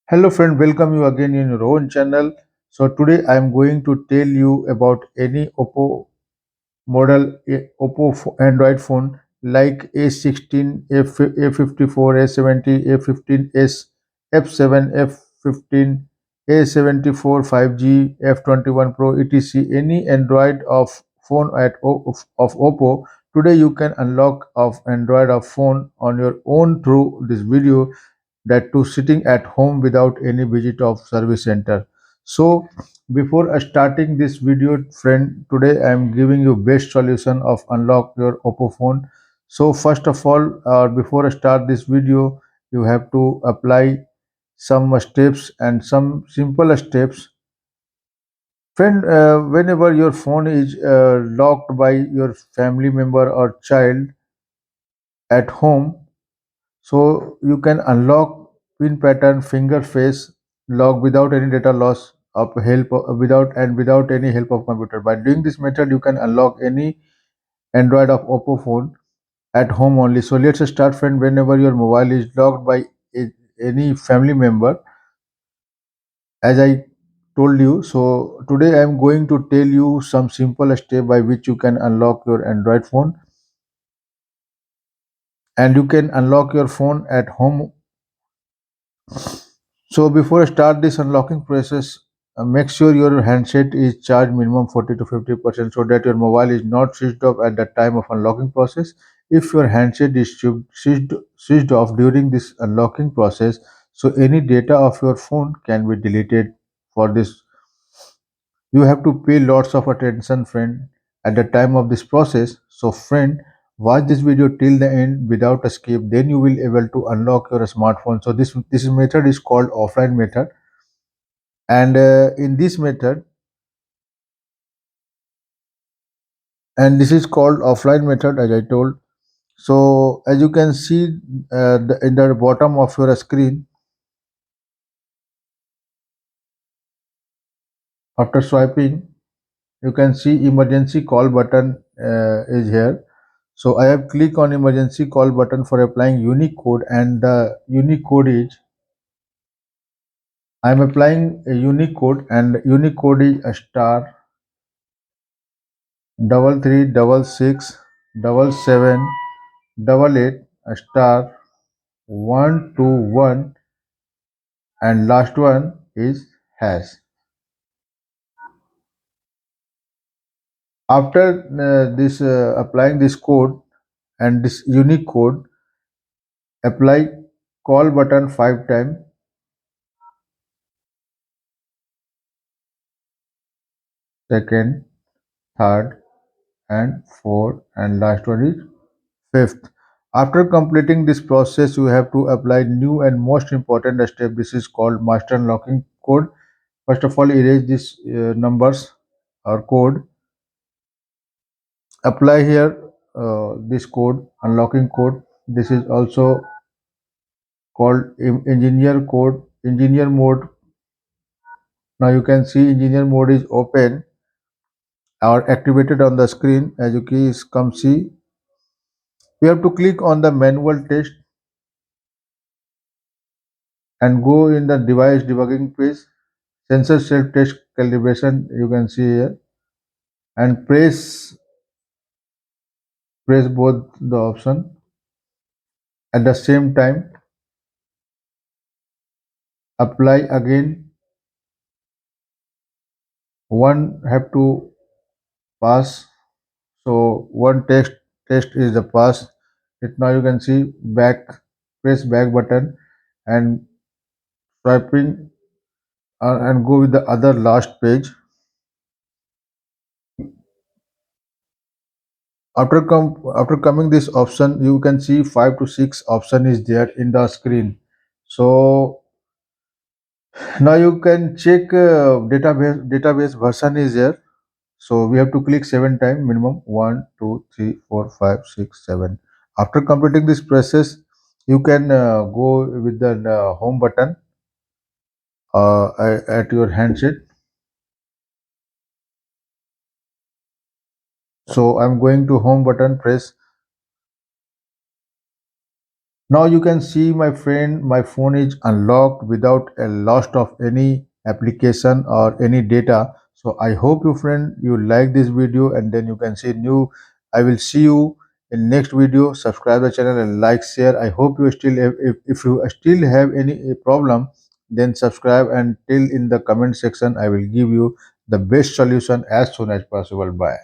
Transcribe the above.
Hello friend, welcome you again in your own channel. So today I am going to tell you about any Oppo model Oppo Android phone like A16, A54, A70, A15s, F7, F15, A74, 5G, F21 Pro, etc. Any Android of phone of Oppo. Today you can unlock of Android of phone on your own through this video, that too sitting at home without any visit of service center. So before starting this video friend, today I am giving you best solution of unlock your Oppo phone. So first of all, before I start this video, you have to apply some steps and some simple steps. Friend, whenever your phone is locked by your family member or child at home, so you can unlock pin pattern finger face lock without any data loss of without any help of computer. By doing this method, you can unlock any Android of Oppo phone at home only. So let's start friend. Whenever your mobile is locked by any family member, as I told you, so today I am going to tell you some simple step by which you can unlock your Android phone, and you can unlock your phone at home. So before I start this unlocking process, make sure your handset is charged minimum 40 to 50% so that your mobile is not switched off at the time of unlocking process. If your handset is switched off during this unlocking process, so any data of your phone can be deleted. For this, you have to pay lots of attention friend at the time of this process. So friend, watch this video till the end without escape, then you will able to unlock your smartphone. So this method is called offline method, and in this method, and this is called offline method as I told. So as you can see, in the bottom of your screen, after swiping, you can see emergency call button is here. So I have clicked on emergency call button for applying unique code, and the unique code is, I am applying a unique code, and unique code is a star double three double six double seven double eight a star 121, and last one is hash. After this applying this code and this unique code, apply call button 5 times, second, third, and fourth, and last one is fifth. After completing this process, you have to apply new and most important step. This is called master unlocking code. First of all, erase these numbers or code. Apply here this code, unlocking code. This is also called engineer code, engineer mode. Now you can see engineer mode is open or activated on the screen. As you can come see, we have to click on the manual test and go in the device debugging page. Sensor self test calibration you can see here, and press both the option at the same time. Apply again. One have to pass. So one test is the pass. It now you can see back, press back button and swiping, and go with the other last page. After coming this option, you can see 5 to 6 option is there in the screen. So now you can check database version is there. So we have to click 7 times minimum, 1 2 3 4 5 6 7. After completing this process, you can go with the home button at your handset. So I'm going to home button, press Now you can see, my friend, my phone is unlocked without a loss of any application or any data. So I hope you friend you like this video, and then you can see new. I will see you in next video. Subscribe the channel and like, share. I hope you still have, if you still have any problem, then subscribe and tell in the comment section. I will give you the best solution as soon as possible. Bye.